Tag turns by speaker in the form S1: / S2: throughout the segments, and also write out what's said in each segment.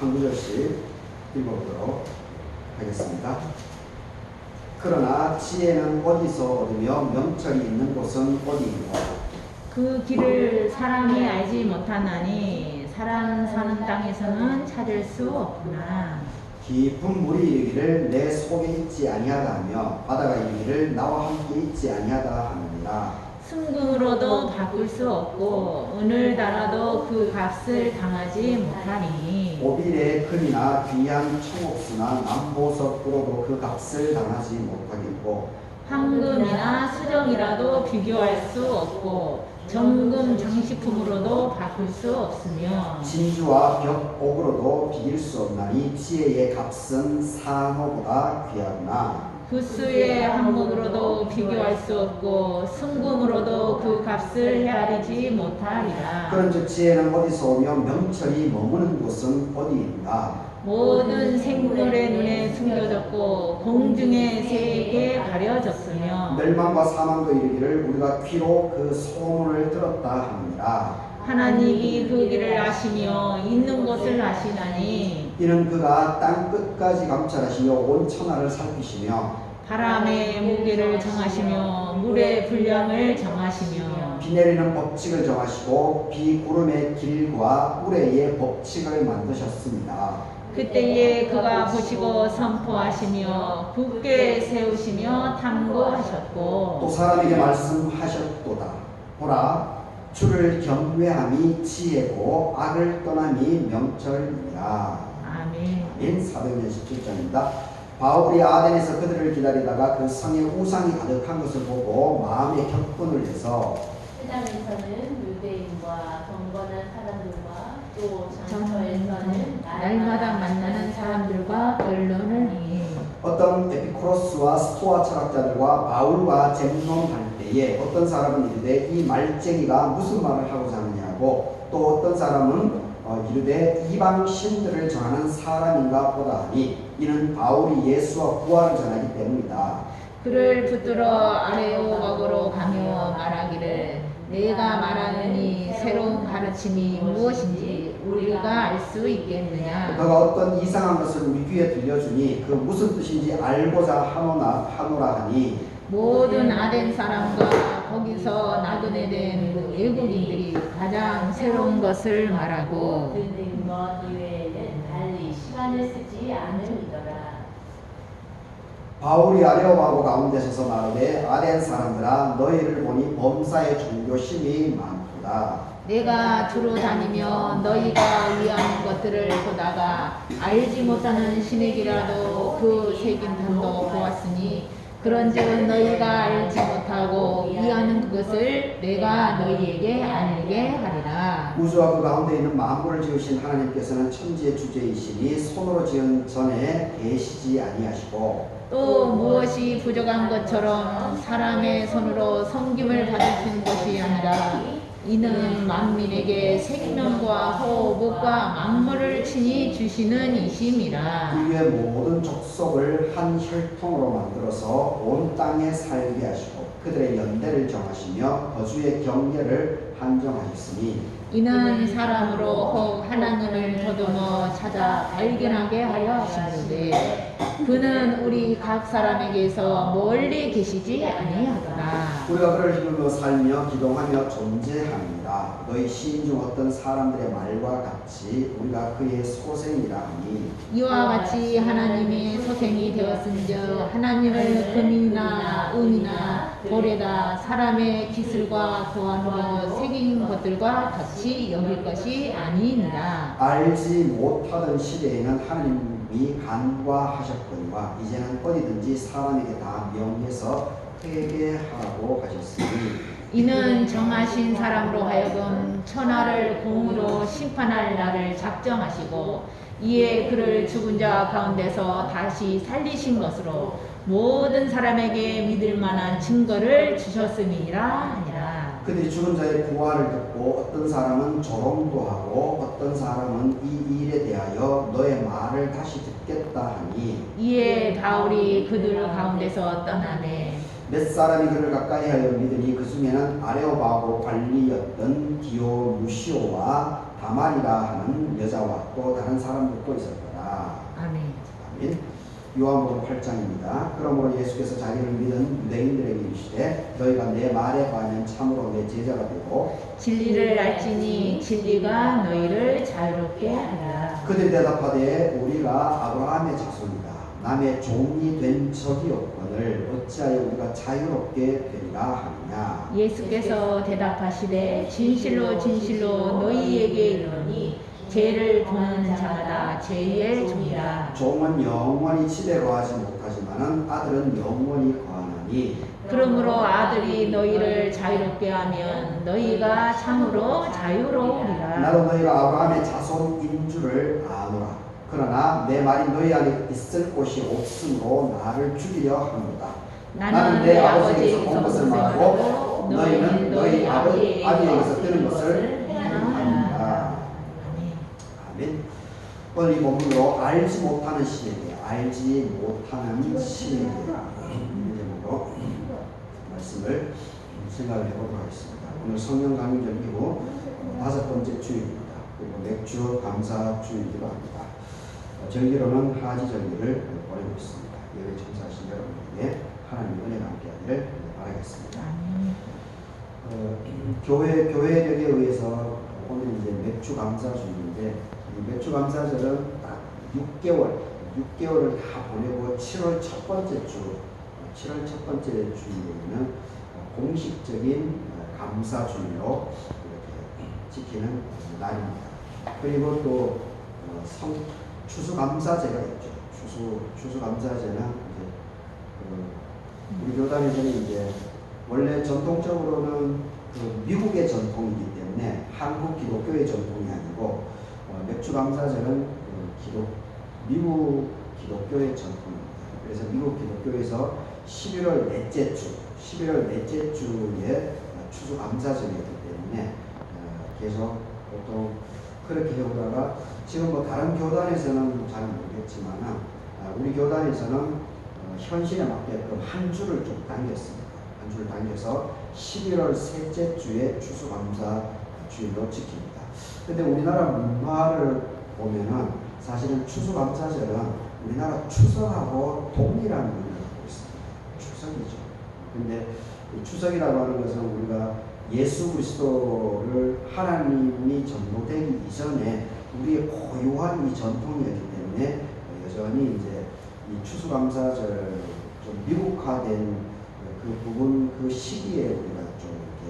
S1: 한 구절씩 읽어보도록 하겠습니다. 그러나 지혜는 어디서 얻으며 명철이 있는 곳은 어디인가?
S2: 그 길을 사람이 알지 못하나니 사람 사는 땅에서는 찾을 수 없구나.
S1: 깊은 물이 이르기를 내 속에 있지 아니하다 하며 바다가 이르기를 나와 함께 있지 아니하다 하느니라.
S2: 순금으로도 바꿀 수 없고 은을 달아도 그 값을 당하지 못하니
S1: 오빌의 금이나 귀한 청옥수나 남보석으로도 그 값을 당하지 못하겠고
S2: 황금이나 수정이라도 비교할 수 없고 정금 장식품으로도 바꿀 수 없으며
S1: 진주와 벽옥으로도 비길 수 없나니 지혜의 값은 산호보다 귀하구나.
S2: 구스의 한목으로도 비교할 수 없고 순금으로도 그 값을 헤아리지 못하리라.
S1: 그런즉 지혜는 어디서 오며 명철이 머무는 곳은 어디인가?
S2: 모든 생물의 눈에 숨겨졌고 공중의 새에게 가려졌으며
S1: 멸망과 사망도 이르기를 우리가 귀로 그 소문을 들었다 합니다.
S2: 하나님이 그 길을 아시며 있는 곳을 아시나니
S1: 이는 그가 땅 끝까지 감찰하시며 온 천하를 살피시며
S2: 바람의 무게를 정하시며 물의 분량을 정하시며
S1: 비 내리는 법칙을 정하시고 비구름의 길과 우레의 법칙을 만드셨습니다.
S2: 그때에 그가 보시고 선포하시며 굳게 세우시며 탐구하셨고
S1: 또 사람에게 말씀하셨도다. 보라, 주를 경외함이 지혜고 악을 떠남이 명철이라.
S2: 아멘.
S1: 아멘. 417장입니다. 바울이 아덴에서 그들을 기다리다가 그 성에 우상이 가득한 것을 보고 마음에 격분을 해서
S3: 회당에서는 유대인과 경건한 사람들과 또 장터에서는
S2: 날마다 만나는 사람들과 변론을 해
S1: 어떤 에피쿠로스와 스토아 철학자들과 바울과 쟁론할 때에 어떤 사람은 이르되 이 말쟁이가 무슨 말을 하고자 하느냐고 또 어떤 사람은 이르되 이방 신들을 전하는 사람인가 보다 하니 이는 바울이 예수와 부활을 전하기 때문이다.
S2: 그를 붙들어 아레오각으로 가며 말하기를 내가 말하는 이 새로운 가르침이 무엇인지 우리가 알 수 있겠느냐.
S1: 그가 어떤 이상한 것을 우리 귀에 들려주니 그 무슨 뜻인지 알고자 하노라 하니
S2: 모든 아덴 사람과 거기서 나그네 된 외국인들이 가장 새로운 것을 말하고
S3: 듣는 것 이외에는 달리 시간을 쓰지 않으리더라.
S1: 바울이 아레오바고 가운데 서서 말하되 아덴 사람들아 너희를 보니 범사의 종교심이 많도다.
S2: 내가 두루 다니며 너희가 위하는 것들을 보다가 알지 못하는 신에게라도 그 새김탐도 보았으니 그런즉 너희가 알지 못하고 위하는 그것을 내가 너희에게 알게 하리라.
S1: 우주와 그 가운데 있는 만물을 지으신 하나님께서는 천지의 주제이시니 손으로 지은 전에 계시지 아니하시고
S2: 또 무엇이 부족한 것처럼 사람의 손으로 섬김을 받으신 것이 아니라 이는 만민에게 생명과 호흡과 만물을 친히 주시는 이심이라.
S1: 인류의 모든 족속을 한 혈통으로 만들어서 온 땅에 살게 하시고 그들의 연대를 정하시며 거주의 경계를 한정하셨으니
S2: 이는 사람으로 혹 하나님을 더듬어 찾아 발견하게 하려 하시는데 그는 우리 각 사람에게서 멀리 계시지 아니하더라.
S1: 우리가 그를 힘으로 살며 기동하며 존재합니다. 너희 시인 중 어떤 사람들의 말과 같이 우리가 그의 소생이라 하니
S2: 이와 같이 하나님의 소생이 되었은즉 하나님을 금이나 은이나 돌에다 사람의 기술과 도안으로 새긴 것들과 같이 여길 것이 아니니라.
S1: 알지 못하던 시대에는 하나님이 간과하셨거니와 이제는 어디든지 사람에게 다 명해서 회개하라고 하셨으니
S2: 이는 정하신 사람으로 하여금 천하를 공으로 심판할 날을 작정하시고 이에 그를 죽은 자 가운데서 다시 살리신 것으로 모든 사람에게 믿을 만한 증거를 주셨음이니라 하니라.
S1: 그들이 죽은 자의 부활을 듣고 어떤 사람은 조롱도 하고 어떤 사람은 이 일에 대하여 너의 말을 다시 듣겠다 하니
S2: 이에 바울이 그들 가운데서 떠나매
S1: 몇 사람이 그를 가까이 하여 믿으니 그 중에는 아레오바고 관리였던 디오누시오와 다말이라 하는 여자와 또 다른 사람들도 있었더라.
S2: 아멘.
S1: 아멘. 요한복음 8장입니다. 그러므로 예수께서 자기를 믿은 유대인들에게 이르시되 너희가 내 말에 관하면 참으로 내 제자가 되고
S2: 진리를 알지니 진리가 너희를 자유롭게 하리라.
S1: 그들이 대답하되 우리가 아브라함의 자손이다. 남의 종이 된 적이 없거늘 어찌하여 우리가 자유롭게 되리라 하느냐.
S2: 예수께서 대답하시되 진실로 진실로 너희에게 이르노니 죄를 보는 자마다 죄의 종이라.
S1: 종은 영원히 집에 거하지 못하지만은 아들은 영원히 거하나니
S2: 그러므로 아들이 너희를 자유롭게 하면 너희가 참으로 자유로우리라.
S1: 나도 너희가 아브라함의 자손인 줄을 아노라. 그러나 내 말이 너희 안에 있을 곳이 없으므로 나를 죽이려 하는도다. 나는 내 아버지에게서 본 것을 말하고 너희는 너희 아비에게서 들은 것을 행하리라. 아멘. 오늘 이 본문으로 알지 못하는 신에게 알지 못하는 신에게 제목으로 말씀을 생각을 해보도록 하겠습니다. 오늘 성령 강림절 이후 5번째 주일입니다. 그리고 맥주 감사 주일이기도 합니다. 절기로는 하지 절기를 보내고 있습니다. 예배 참사하신 여러분에게 하나님의 은혜가 함께하기를 바라겠습니다. 교회력에 의해서 오늘 이제 맥주 감사 주일인데 이 맥주 감사절은 딱 6개월을 다 보내고 7월 첫 번째 주일에는 공식적인 감사 주일로 이렇게 지키는 날입니다. 그리고 또 추수감사제가 있죠. 추수감사제는 이제 우리 교단에서는 이제 원래 전통적으로는 미국의 전통이기 때문에 한국 기독교의 전통이 아니고 맥주감사제는 미국 기독교의 전통입니다. 그래서 미국 기독교에서 11월 넷째 주에 추수감사절이기 때문에 계속 보통 그렇게 해오다가 지금 뭐 다른 교단에서는 잘 모르겠지만 우리 교단에서는 현실에 맞게끔 한 주를 좀 당겼습니다. 한 주를 당겨서 11월 셋째 주에 추수감사 주일로 지킵니다. 근데 우리나라 문화를 보면은 사실은 추수감사절은 우리나라 추석하고 동일한 의미를 갖고 있습니다. 추석이죠. 근데 추석이라고 하는 것은 우리가 예수 그리스도를 하나님이 전도되기 이전에 우리의 고유한 이 전통이었기 때문에 여전히 이제 이 추수감사절 좀 미국화된 그 부분, 그 시기에 우리가 좀 이렇게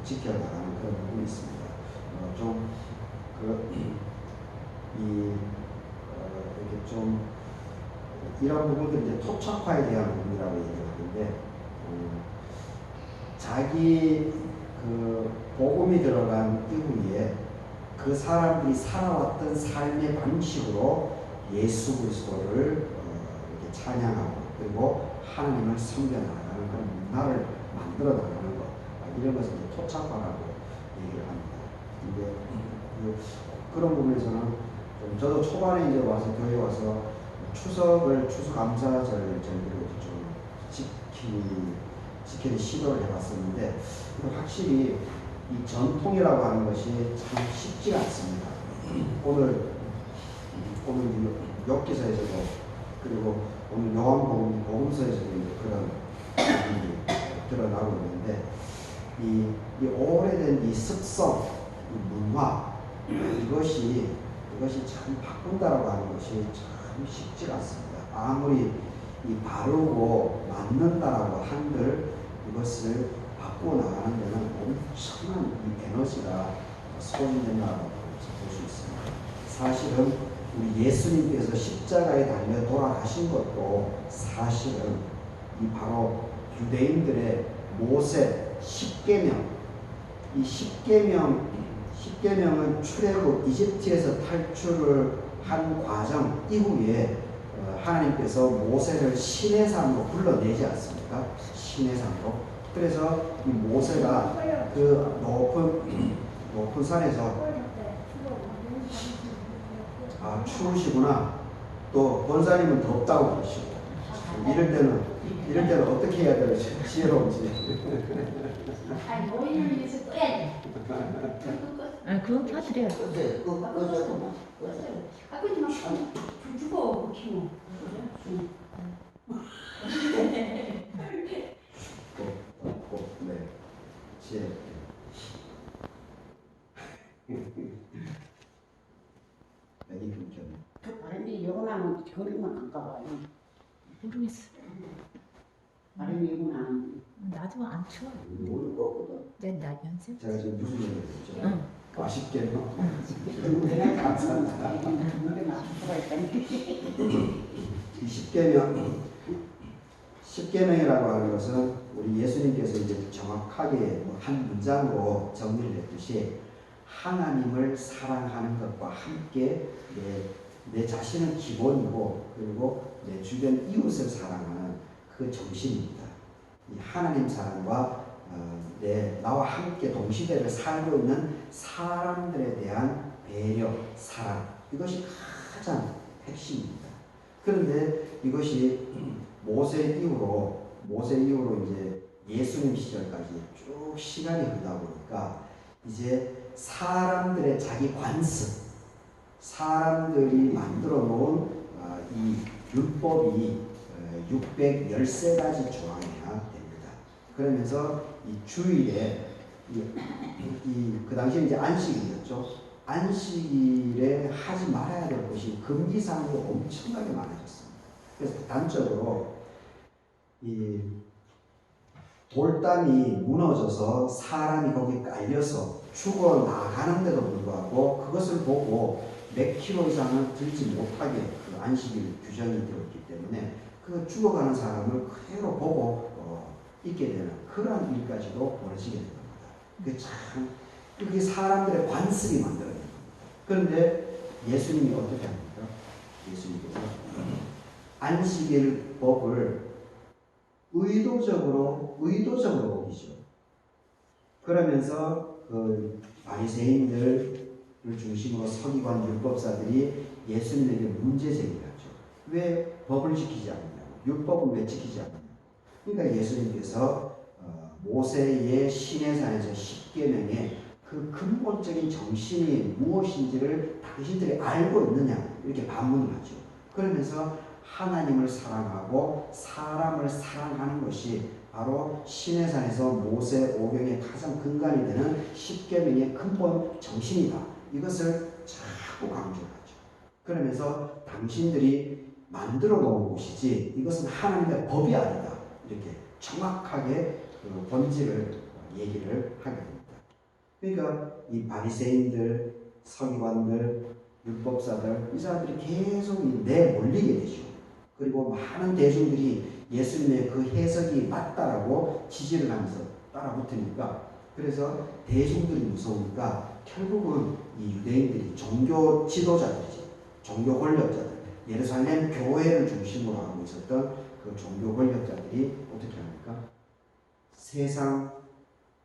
S1: 지켜나가는 그런 부분이 있습니다. 이렇게 좀 이런 부분들 이제 토착화에 대한 부분이라고 얘기하는데 자기 그 복음이 들어간 이후에 그 사람들이 살아왔던 삶의 방식으로 예수 그리스도를 이렇게 찬양하고 그리고 하나님을 섬겨나가는 그런 문화를 만들어 나가는 것 이런 것을 이제 토착화라고 얘기를 합니다. 근데 그런 부분에서는 저도 초반에 이제 와서 교회 와서 추수감사절 절기를 좀 지키는 시도를 해봤었는데 확실히 이 전통이라고 하는 것이 참 쉽지가 않습니다. 오늘 욥기서에서도 그리고 오늘 요한복음서에서도 그런 부분이 드러나고 있는데 이 오래된 이 습성, 이 문화 이것이 참 바꾼다라고 하는 것이 참 쉽지가 않습니다. 아무리 이 바르고 맞는다라고 한들 이것을 바꾸어 나가는 데는 엄청난 이 에너지가 소진된다고 볼 수 있습니다. 사실은 우리 예수님께서 십자가에 달려 돌아가신 것도 사실은 이 바로 유대인들의 모세 10계명, 이 10계명은 출애굽 이집트에서 탈출을 한 과정 이후에 하나님께서 모세를 시내산으로 불러내지 않습니까? 시내산으로. 그래서 이 모세가 그 높은 산에서 추우시구나. 또 권사님은 덥다고 그러시고 이럴 때는 어떻게 해야 될지 지혜로운지.
S3: 아니 노인을 위해서 꺼야지.
S2: 아, 그건 켜드려요.
S4: 근데 그
S3: 아버지 막 죽어 그 키모.
S1: 네. 지혜. 애기 굶겼네.
S4: 바람이 요거나는 거리만 안 가봐요.
S2: 모르겠어.
S4: 바람이 요거나는
S2: 나도 안 추워.
S4: 모를 거거든.
S2: 나 연습.
S1: 제가 지금 무슨 얘기를 했죠?
S2: 응.
S1: 맛있게요.
S4: 내가 감사합니다. 근데 맞출 수가 있다니.
S1: 이 십계명이라고 하는 것은 우리 예수님께서 이제 정확하게 한 문장으로 정리를 했듯이 하나님을 사랑하는 것과 함께 내 자신은 기본이고 그리고 내 주변 이웃을 사랑하는 그 정신입니다. 이 하나님 사랑과 나와 함께 동시대를 살고 있는 사람들에 대한 배려, 사랑 이것이 가장 핵심입니다. 그런데 이것이 모세 이후로 이제 예수님 시절까지 쭉 시간이 흐르다 보니까 이제 사람들의 자기 관습, 사람들이 만들어 놓은 이 율법이 613가지 조항이나 됩니다. 그러면서 이 주일에 그 당시에 이제 안식일이었죠. 안식일에 하지 말아야 될 것이 금기사항이 엄청나게 많아졌습니다. 그래서 단적으로 이 돌담이 무너져서 사람이 거기 깔려서 죽어 나가는데도 불구하고 그것을 보고 몇 킬로 이상은 들지 못하게 그 안식일 규정이 되었기 때문에 그 죽어가는 사람을 그대로 보고 있게 되는 그런 일까지도 벌어지게 된 겁니다. 그게 사람들의 관습이 만들어진 겁니다. 그런데 예수님이 어떻게 합니까? 예수님께서 안식일 법을 의도적으로 어기죠. 그러면서 그 바리새인들을 중심으로 서기관 율법사들이 예수님에게 문제 제기를 하죠. 왜 법을 지키지 않느냐고, 율법을 왜 지키지 않느냐고. 그러니까 예수님께서 모세의 시내산에서 십계명의 그 근본적인 정신이 무엇인지를 당신들이 알고 있느냐 이렇게 반문을 하죠. 그러면서 하나님을 사랑하고 사람을 사랑하는 것이 바로 시내산에서 모세 오경의 가장 근간이 되는 십계명의 근본 정신이다. 이것을 자꾸 강조하죠. 그러면서 당신들이 만들어 놓은 것이지 이것은 하나님의 법이 아니다. 이렇게 정확하게 그 본질을 얘기를 하게 됩니다. 그러니까 이 바리새인들, 서기관들, 율법사들 이 사람들이 계속 내몰리게 되죠. 그리고 많은 대중들이 예수님의 그 해석이 맞다라고 지지를 하면서 따라붙으니까 그래서 대중들이 무서우니까 결국은 이 유대인들이 종교 지도자들이지 종교 권력자들 예루살렘 교회를 중심으로 하고 있었던 그 종교 권력자들이 어떻게 합니까? 세상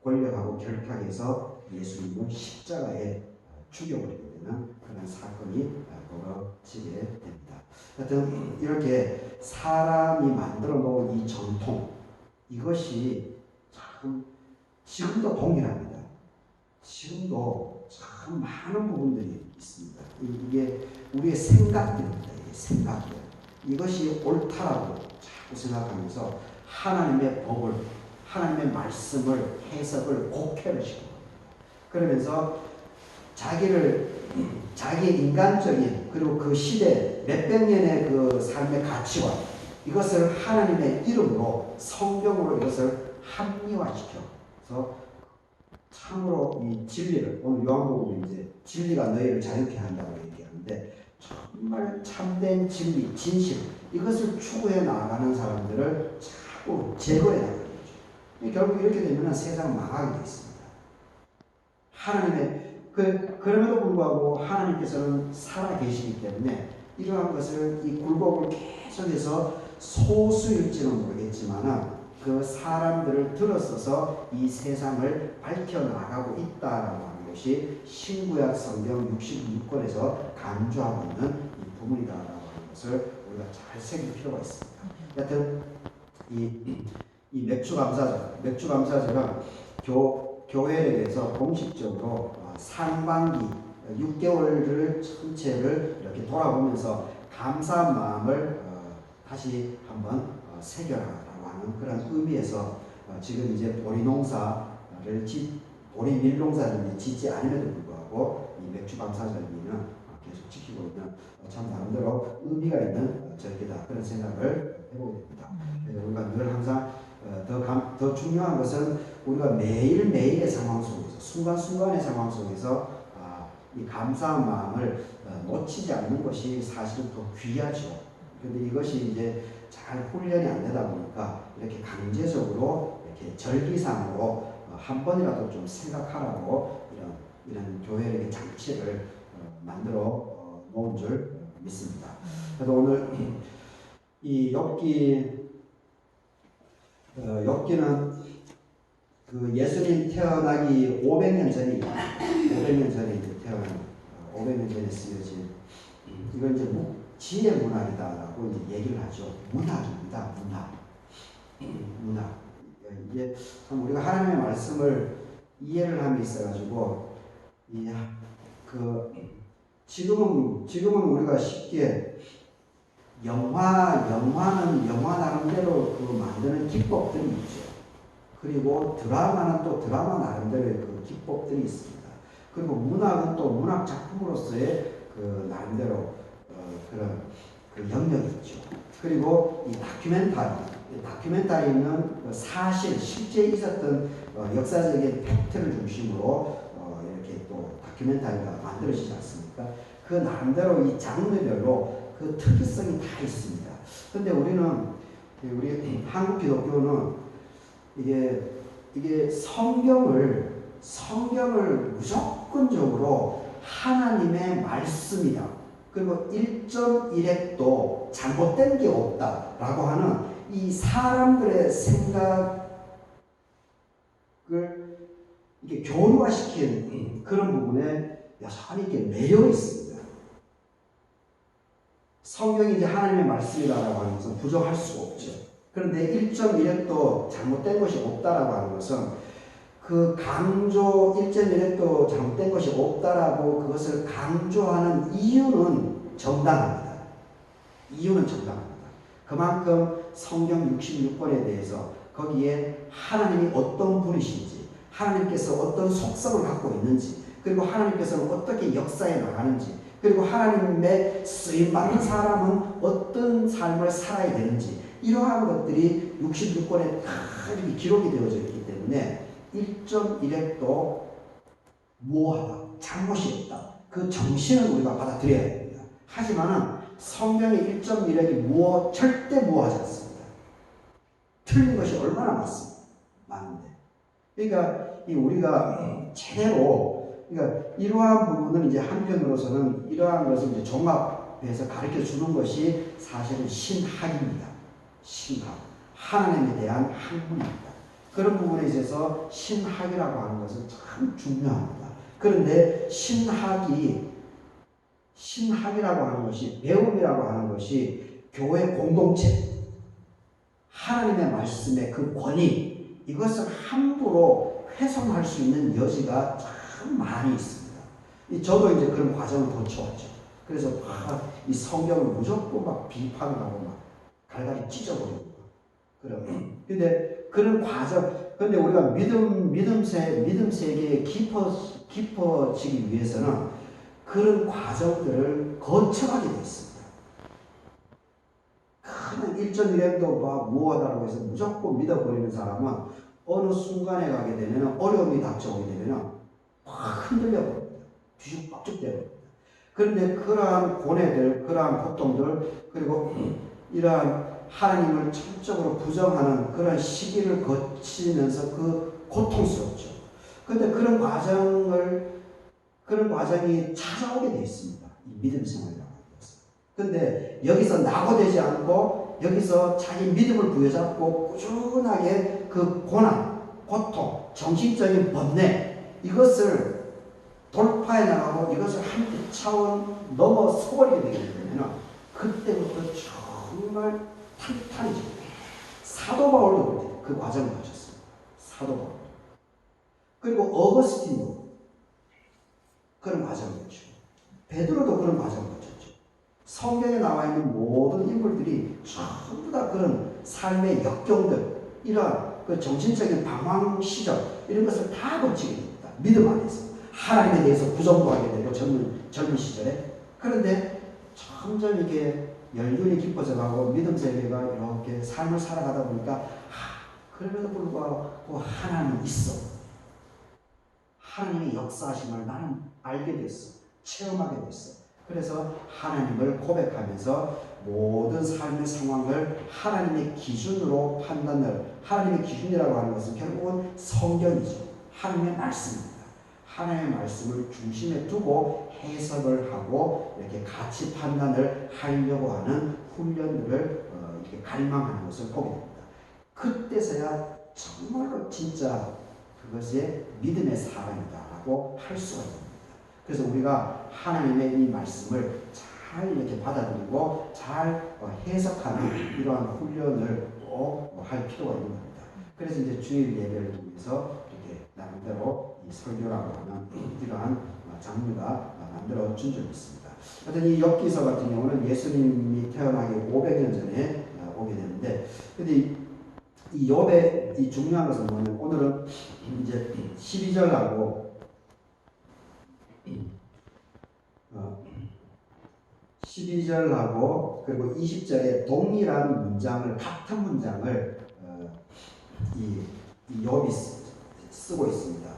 S1: 권력하고 결탁해서 예수님을 십자가에 죽여버리게 되는 그런 사건이 벌어지게 됩니다. 하여튼 이렇게 사람이 만들어 놓은 이 전통 이것이 참 지금도 동일합니다. 지금도 참 많은 부분들이 있습니다. 이게 우리의 생각들입니다. 생각들. 이것이 옳다라고 자꾸 생각하면서 하나님의 법을 하나님의 말씀을 해석을 곡해를 시킵니다. 그러면서 자기의 인간적인 그리고 그 시대 몇백 년의 그 삶의 가치관 이것을 하나님의 이름으로 성경으로 이것을 합리화시켜서 참으로 이 진리를 오늘 요한복음에 이제 진리가 너희를 자유케 한다고 얘기하는데 정말 참된 진리, 진실 이것을 추구해 나가는 사람들을 자꾸 제거해 나가는 거죠. 결국 이렇게 되면 세상 망하게 돼 있습니다. 하나님의 그럼에도 불구하고 하나님께서는 살아 계시기 때문에 이러한 것을 이 굴곡을 계속해서 소수일지는 모르겠지만 그 사람들을 들어서서 이 세상을 밝혀나가고 있다라고 하는 것이 신구약 성경 66권에서 강조하고 있는 이 부분이다라고 하는 것을 우리가 잘 새길 필요가 있습니다. 하여튼 이 맥주감사절은 교회에 대해서 공식적으로 상반기 6개월을 전체를 이렇게 돌아보면서 감사한 마음을 다시 한번 새겨라라고 하는 그런 의미에서 지금 이제 보리 밀농사를 짓지 않음에도 불구하고 이 맥주감사절기는 계속 지키고 있는 참 나름대로 의미가 있는 절기다 그런 생각을 해보게 됩니다. 그래서 우리가 늘 항상 더 중요한 것은 우리가 매일매일의 상황 속에서 순간순간의 상황 속에서 이 감사한 마음을 놓치지 않는 것이 사실은 더 귀하죠. 그런데 이것이 이제 잘 훈련이 안 되다 보니까 이렇게 강제적으로 이렇게 절기상으로 한 번이라도 좀 생각하라고 이런 교회의 장치를 만들어 놓은 줄 믿습니다. 그래서 오늘 이 욥기는 그 예수님 태어나기 500년 전입니다. 500년 전에 이제 500년 전에 쓰여진 이건 이제 지혜 문학이다라고 이제 얘기를 하죠. 문학입니다. 문학. 이게 참 우리가 하나님의 말씀을 이해를 함에 있어가지고 지금은 우리가 쉽게 영화는 영화 나름대로 그 만드는 기법들이 있죠. 그리고 드라마는 또 드라마 나름대로의 그 기법들이 있습니다. 그리고 문학은 또 문학 작품으로서의 그 나름대로 그런 그 영역이 있죠. 그리고 이 다큐멘터리는 그 사실 실제 있었던 역사적인 팩트를 중심으로 이렇게 또 다큐멘터리가 만들어지지 않습니까? 그 나름대로 이 장르별로 그 특이성이 다 있습니다. 근데 우리 한국 기독교는 이게 성경을 무조건적으로 하나님의 말씀이다. 그리고 1.1핵도 잘못된 게 없다라고 하는 이 사람들의 생각을 이렇게 교류화시킨 그런 부분에 여전히 이렇게 매여 있습니다. 성경이 이제 하나님의 말씀이라고 하는 것은 부정할 수가 없죠. 그런데 1.1핵도 잘못된 것이 없다라고 하는 것은 그 강조 1.1핵도 잘못된 것이 없다라고 그것을 강조하는 이유는 정당합니다. 그만큼 성경 66권에 대해서 거기에 하나님이 어떤 분이신지, 하나님께서 어떤 속성을 갖고 있는지, 그리고 하나님께서는 어떻게 역사에 나가는지, 그리고 하나님의 쓰임받는 사람은 어떤 삶을 살아야 되는지, 이러한 것들이 66권에 다 이렇게 기록이 되어져 있기 때문에 1.1핵도 무오하다, 잘못이 없다. 그 정신을 우리가 받아들여야 됩니다. 하지만은 성경의 1.1핵이 절대 무오하지 않습니다. 틀린 것이 얼마나 많은데. 그러니까 우리가 제대로, 그러니까 이러한 부분은 이제 한편으로서는 이러한 것을 이제 종합해서 가르쳐 주는 것이 사실은 신학입니다. 신학. 하나님에 대한 학문입니다. 그런 부분에 있어서 신학이라고 하는 것은 참 중요합니다. 그런데 신학이라고 하는 것이, 배움이라고 하는 것이 교회 공동체, 하나님의 말씀의 그 권위, 이것을 함부로 훼손할 수 있는 여지가 참 많이 있습니다. 저도 이제 그런 과정을 거쳐왔죠. 그래서 이 성경을 무조건 막 비판을 하고 막 갈갈이 찢어버리고. 근데 그런 과정, 근데 우리가 믿음 세계에 깊어지기 위해서는 그런 과정들을 거쳐가게 되어 있습니다. 그냥 1.1핵도 막 무하다라고 해서 무조건 믿어버리는 사람은 어느 순간에 가게 되면 어려움이 닥쳐오게 되면 확 흔들려 버립니다. 뒤죽박죽 되버립니다. 그런데 그러한 고뇌들, 그러한 고통들, 그리고 이러한 하나님을 철저하게 부정하는 그런 시기를 거치면서 그 고통스럽죠. 그런데 그런 과정이 찾아오게 되어 있습니다. 이 믿음 생활이라고 하는 것은. 그런데 여기서 낙오되지 않고 여기서 자기 믿음을 부여잡고 꾸준하게 그 고난, 고통, 정신적인 번뇌, 이것을 돌파해 나가고 이것을 한 차원 넘어서버리게 되게 되면 그때부터 정말 탄탄해집니다. 그 과정을 거쳤습니다. 사도 바울. 그리고 어거스틴도 그런 과정을 거치고 베드로도 그런 과정을 거쳤죠. 성경에 나와 있는 모든 인물들이 전부 다 그런 삶의 역경들, 이러한 그 정신적인 방황 시절 이런 것을 다 거치게 됩니다. 믿음 안에서 하나님에 대해서 부정도 하게 되고 젊은 시절에. 그런데 점점 이게 연륜이 깊어져 가고 믿음 세계가 이렇게 삶을 살아가다 보니까 그럼에도 불구하고 하나님은 있어. 하나님의 역사하심을 나는 알게 됐어. 체험하게 됐어. 그래서 하나님을 고백하면서 모든 삶의 상황을 하나님의 기준으로 판단을, 하나님의 기준이라고 하는 것은 결국은 성경이죠. 하나님의 말씀입니다. 하나님의 말씀을 중심에 두고 해석을 하고 이렇게 가치 판단을 하려고 하는 훈련들을 이렇게 갈망하는 것을 보게 됩니다. 그때서야 정말로 진짜 그것이 믿음의 사람이다라고 할 수가 있습니다. 그래서 우리가 하나님의 이 말씀을 잘 이렇게 받아들이고 잘 해석하는 이러한 훈련을 꼭 할 필요가 있는 겁니다. 그래서 이제 주일 예배를 통해서 이렇게 나름대로 이 설교라고 하는 이러한 장르가 만들어진 적이 있습니다. 어떤 이 엽기서 같은 경우는 예수님이 태어나기 500년 전에 오게 되는데, 근데 이 욥의 이 중요한 것은 뭐냐면 오늘은 이제 12절하고 12절하고 그리고 20절에 동일한 문장을, 같은 문장을 이 욥이 쓰고 있습니다.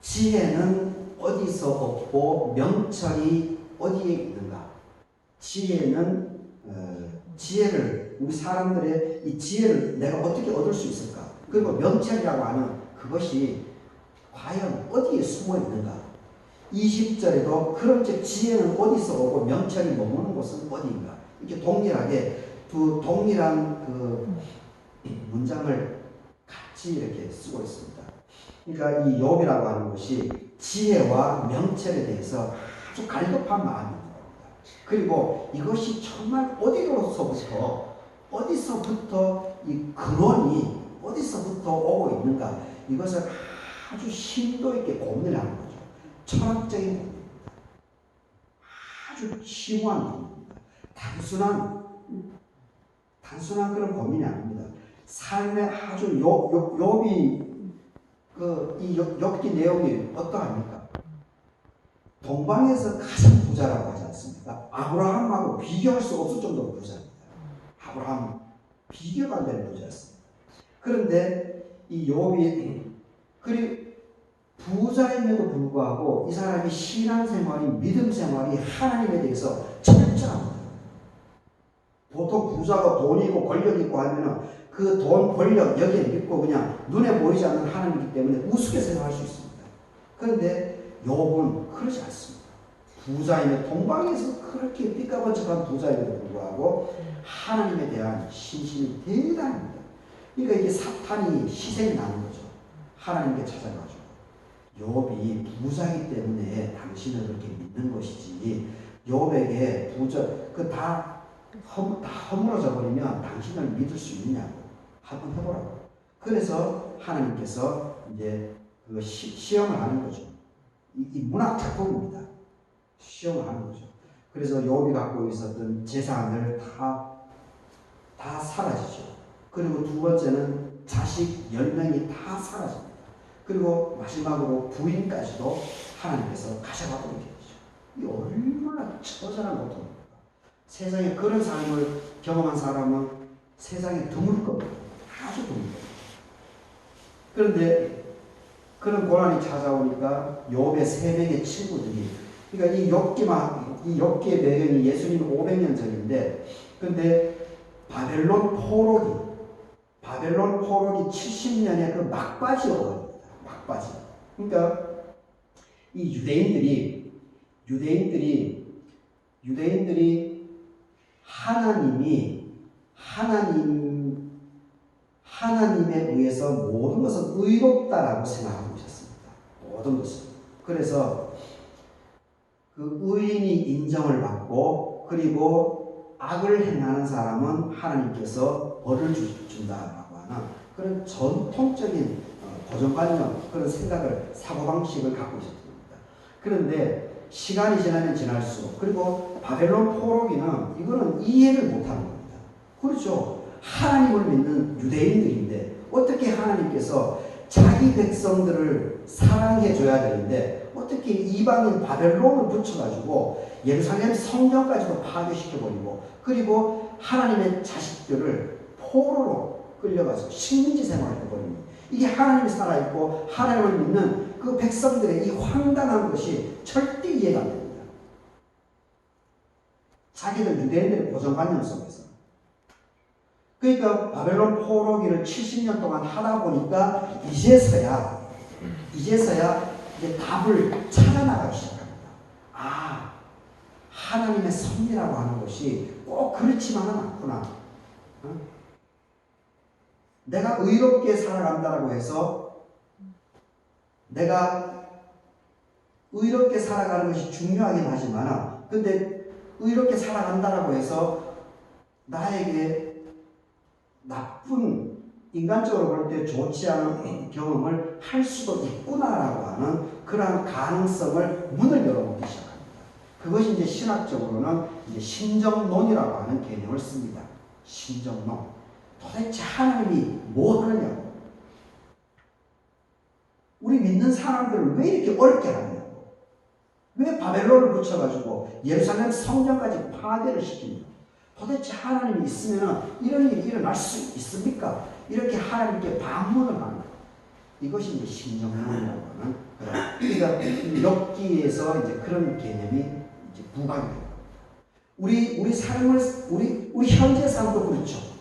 S1: 지혜는 어디서 없고 명철이 어디에 있는가? 지혜는 지혜를, 우리 사람들의 이 지혜를 내가 어떻게 얻을 수 있을까? 그리고 명철이라고 하는 그것이 과연 어디에 숨어 있는가? 20절에도 그런즉 지혜는 어디서 오고 명철이 머무는 곳은 어디인가? 이렇게 동일하게 두 동일한 그 문장을 같이 이렇게 쓰고 있습니다. 그러니까 이 욥이라고 하는 것이 지혜와 명철에 대해서 아주 갈급한 마음이 있는 겁니다. 그리고 이것이 정말 어디서부터 이 근원이 어디서부터 오고 있는가? 이것을 아주 심도 있게 고민을 하는 거죠. 철학적인 고민입니다. 아주 심오한 고민입니다. 단순한 그런 고민이 아닙니다. 삶의 아주 욥이 이 욥기 내용이 어떠합니까? 동방에서 가장 부자라고 하지 않습니까? 아브라함하고 비교할 수 없을 정도로 부자입니다. 아브라함 비교가 안 되는 부자였습니다. 그런데 이 욥이 그리고 부자임에도 불구하고 이 사람이 신앙생활이, 믿음생활이 하나님에 대해서 철저합니다. 보통 부자가 돈이 있고 권력이 있고 하면은 그 돈, 권력 여기에 믿고 그냥 눈에 보이지 않는 하나님이기 때문에 우습게 생각할 수 있습니다. 그런데 욥은 그러지 않습니다. 부자임에, 동방에서 그렇게 삐까번쩍한 부자임에도 불구하고 하나님에 대한 신심이 대단합니다. 그러니까 이게 사탄이 희생이 나는 거죠. 하나님께 찾아가지고 욥이 부자이기 때문에 당신을 그렇게 믿는 것이지, 욥에게 부자 다 허물어져 버리면 당신을 믿을 수 있느냐고 한번 해보라고. 그래서 하나님께서 이제 그 시험을 하는 거죠. 이 문학 작품입니다. 시험을 하는 거죠. 그래서 욥이 갖고 있었던 재산을 다 사라지죠. 그리고 두 번째는 자식 10명이 다 사라집니다. 그리고 마지막으로 부인까지도 하나님께서 가져가 버리게 되죠. 이 얼마나 처절한 고통입니까? 세상에 그런 삶을 경험한 사람은 세상에 드물 겁니다. 아주 드물 겁니다. 그런데 그런 고난이 찾아오니까 욥의 3명의 친구들이, 그러니까 이 욥기의 배경이 예수님 500년 전인데, 근데 바벨론 포로기 70년의 그 막바지 어원입니다. 막바지. 그러니까 이 유대인들이 하나님에 의해서 모든 것은 의롭다라고 생각하고 있었습니다. 모든 것은. 그래서 그 의인이 인정을 받고, 그리고 악을 행하는 사람은 하나님께서 벌을 준다라고 하는 그런 전통적인 고정관념, 그런 생각을, 사고방식을 갖고 있었던 겁니다. 그런데 시간이 지나면 지날수록, 그리고 바벨론 포로기는 이거는 이해를 못하는 겁니다. 그렇죠. 하나님을 믿는 유대인들인데 어떻게 하나님께서 자기 백성들을 사랑해 줘야 되는데 어떻게 이방인 바벨론을 붙여가지고 예루살렘 성전까지도 파괴시켜버리고, 그리고 하나님의 자식들을 포로로 끌려가서 식민지 생활을 해버립니다. 이게 하나님이 살아있고 하나님을 믿는 그 백성들의 이 황당한 것이 절대 이해가 안 됩니다. 자기들 유대인들의 고정관념 속에서. 그러니까 바벨론 포로기를 70년 동안 하다 보니까 이제서야 이제 답을 찾아나가기 시작합니다. 아, 하나님의 섭리라고 하는 것이 꼭 그렇지만은 않구나. 내가 의롭게 살아간다라고 해서, 내가 의롭게 살아가는 것이 중요하긴 하지만, 근데 의롭게 살아간다라고 해서 나에게 나쁜, 인간적으로 볼 때 좋지 않은 경험을 할 수도 있구나라고 하는 그러한 가능성을 문을 열어보기 시작합니다. 그것이 이제 신학적으로는 이제 신정론이라고 하는 개념을 씁니다. 신정론. 도대체 하나님이 뭐 하느냐고. 우리 믿는 사람들을 왜 이렇게 어렵게 하느냐고. 왜 바벨론을 붙여가지고 예루살렘 성전까지 파괴를 시킵니까? 도대체 하나님이 있으면 이런 일이 일어날 수 있습니까? 이렇게 하나님께 반문을 하는 거예요. 이것이 이제 신정론이라고 하는, 그러니까 욥기에서 이제 그런 개념이 이제 부각이 됩니다. 우리 삶을, 우리 현재 삶도 그렇죠.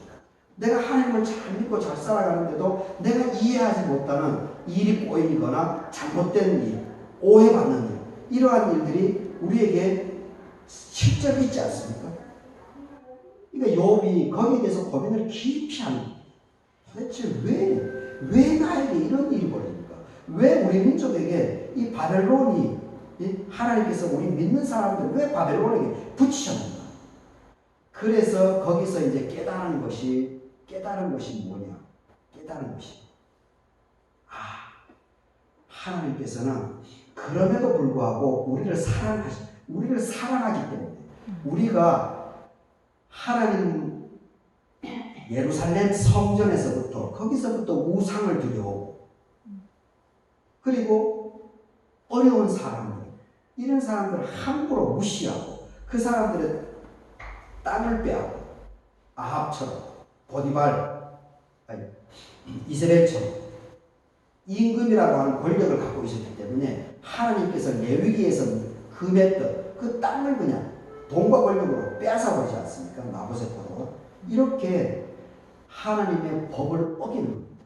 S1: 내가 하나님을 잘 믿고 잘 살아가는데도 내가 이해하지 못하는 일이 꼬이거나 잘못된 일, 오해받는 일, 이러한 일들이 우리에게 실제로 있지 않습니까? 그러니까 욥이 거기에 대해서 고민을 깊이 하는 거예요. 도대체 왜 나에게 이런 일이 벌어집니까? 왜 우리 민족에게 이 바벨론이, 하나님께서 우리 믿는 사람들 왜 바벨론에게 붙이셨는가? 그래서 거기서 이제 깨달은 것이 뭐냐? 깨달은 것이, 하나님께서는 그럼에도 불구하고 우리를 사랑하기 때문에, 우리가 하나님 예루살렘 성전에서부터, 거기서부터 우상을 드려오고, 그리고 어려운 사람들, 이런 사람들을 함부로 무시하고 그 사람들의 땅을 빼앗고, 아합처럼, 이세벨처럼 임금이라고 하는 권력을 갖고 있었기 때문에 하나님께서 레위기에서 금했던 그 땅을 그냥 돈과 권력으로 빼앗아버리지 않습니까? 나보셋으로. 이렇게 하나님의 법을 어기는 겁니다.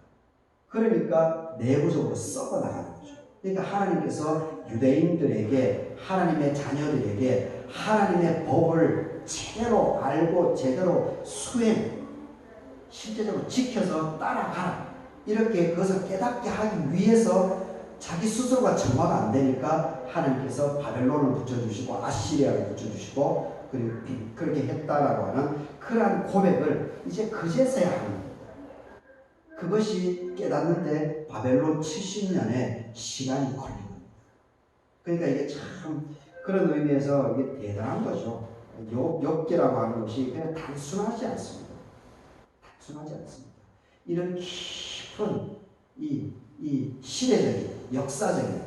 S1: 그러니까 내부적으로 썩어나가는 거죠. 그러니까 하나님께서 유대인들에게, 하나님의 자녀들에게 하나님의 법을 제대로 알고 제대로 실제적으로 지켜서 따라가라, 이렇게 그것을 깨닫게 하기 위해서 자기 스스로가 정화가 안 되니까 하나님께서 바벨론을 붙여주시고 아시리아를 붙여주시고, 그리고 그렇게 했다라고 하는 그러한 고백을 이제 그제서야 하는 겁니다. 그것이 깨닫는데 바벨론 70년의 시간이 걸린 겁니다. 그러니까 이게 참 그런 의미에서 이게 대단한 거죠. 욥기라고 하는 것이 그냥 단순하지 않습니다. 이런 깊은 이 시대적인, 역사적인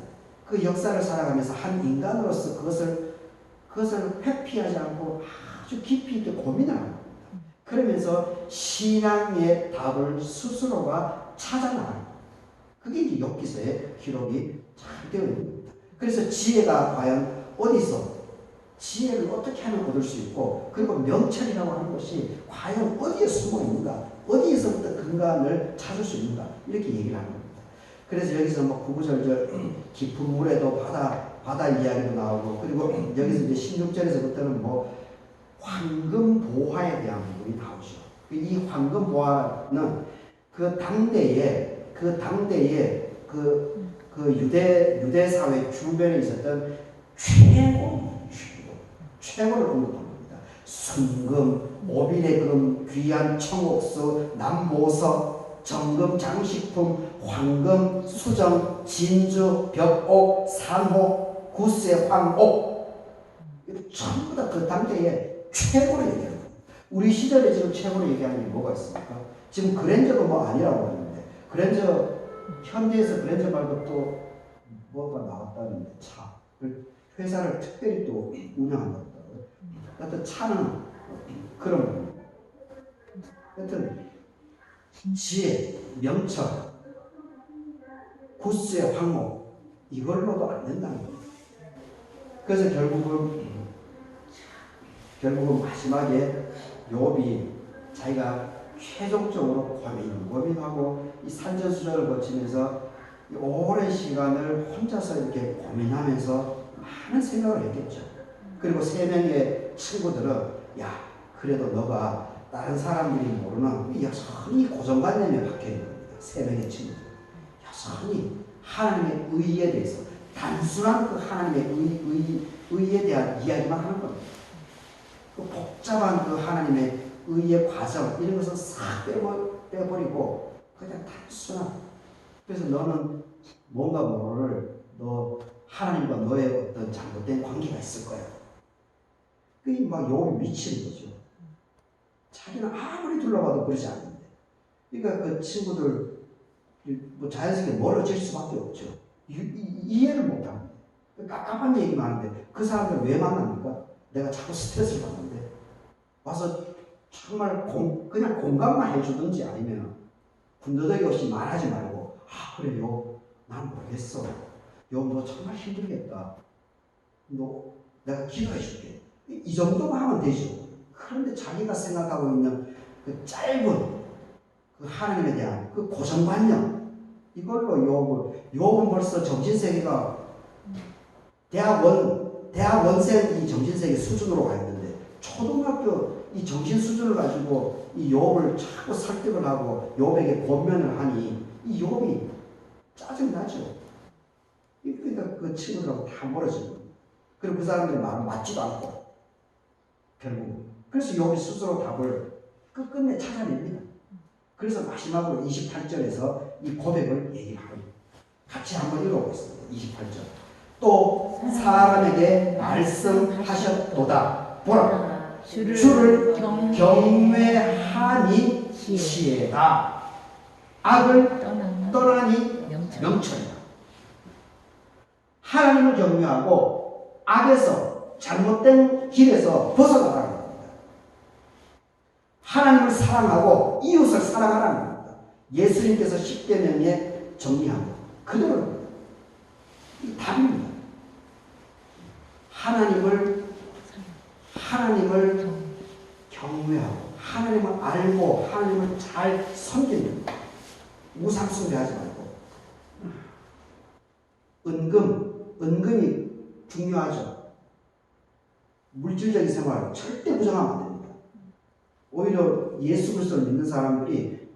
S1: 그 역사를 살아가면서 한 인간으로서 그것을 회피하지 않고 아주 깊이 있게 고민을 합니다. 그러면서 신앙의 답을 스스로가 찾아나가는 겁니다. 그게 이제 욥기서의 기록이 잘 되어 있는 겁니다. 그래서 지혜가 과연 어디서, 지혜를 어떻게 하면 얻을 수 있고, 그리고 명철이라고 하는 것이 과연 어디에 숨어 있는가, 어디에서부터 근간을 찾을 수 있는가, 이렇게 얘기를 하는 겁니다. 그래서 여기서 뭐 구구절절 깊은 물에도 바다 이야기도 나오고, 그리고 여기서 이제 16절에서부터는 뭐 황금 보화에 대한 부분이 나오죠. 이 황금 보화는 그 당대에 그 유대 사회 주변에 있었던 최고를 언급한 겁니다. 순금, 오빌의 금, 귀한 청옥수, 남보석, 정금, 장식품, 황금, 수정, 진주, 벽옥, 산옥, 구세, 황옥. 이거 전부 다 그 당대에 최고로 얘기하는 거예요. 우리 시절에 지금 최고로 얘기하는 게 뭐가 있습니까? 지금 그랜저도 뭐 아니라고 하는데, 그랜저, 현대에서 그랜저 말고 또 뭐가 나왔다는데, 차. 회사를 특별히 또 운영한다고요. 하여튼 차는 그런 겁니다. 하여튼 지혜, 명철, 구수의 황호 이걸로도 안 된다는 거예요. 그래서 결국은 마지막에 욥이 자기가 최종적으로 고민하고 이 산전수전을 거치면서 이 오랜 시간을 혼자서 이렇게 고민하면서 많은 생각을 했겠죠. 그리고 세 명의 친구들은 야 그래도 너가 다른 사람들이 모르는 여전히 고정관념에 박혀 있는 겁니다. 세 명의 친구들 여전히 하나님의 의에 대해서 단순한 그 하나님의 의에 대한 이야기만 하는 겁니다. 그 복잡한 그 하나님의 의의 과정 이런 것을 싹 빼버리고 그냥 단순한. 그래서 너는 뭔가 모를 너 하나님과 너의 어떤 잘못된 관계가 있을 거야. 그게 막 욥이 미치는 거죠. 자기는 아무리 둘러봐도 그러지 않는데. 그러니까 그 친구들 뭐 자연스럽게 멀어질 수밖에 없죠. 이해를 못합니다. 깝깝한 얘기만 하는데 그 사람들 왜 만납니까? 내가 자꾸 스트레스를 받는데 와서 정말 그냥 공감만 해주든지 아니면 군더더기 없이 말하지 말고 아 그래요 난 모르겠어 요 너 정말 힘들겠다 너 내가 기도해 줄게 이 정도만 하면 되죠. 그런데 자기가 생각하고 있는 그 짧은 그 하나님에 대한 그 고정관념 이걸로 욥은 벌써 정신세계가 대학원생 이 정신세계 수준으로 가 있는데 초등학교 이 정신 수준을 가지고 이 욥을 자꾸 설득을 하고 욥에게 권면을 하니 이 욥이 짜증나죠. 그러니까 그 친구들하고 다 멀어지고 그리고 그 사람들의 마음 맞지도 않고 결국 그래서 욥이 스스로 답을 끝끝내 찾아냅니다. 그래서 마지막으로 28절에서 이 고백을 얘기합니다. 같이 한번 읽어보겠습니다. 28절 또 사람에게 말씀하셨도다 보라 주를 경외하니 지혜다 악을 떠나니 명철이다. 하나님을 경외하고 악에서 잘못된 길에서 벗어나라는 겁니다. 하나님을 사랑하고 이웃을 사랑하라는 겁니다. 예수님께서 10계명에 정리한 것 그대로입니다. 이 답입니다. 하나님을 경외하고 하나님을 알고 하나님을 잘 섬기는 우상숭배하지 말고 은근히 중요하죠. 물질적인 생활 절대 부정하면 안 됩니다. 오히려 예수 그리스도를 믿는 사람들이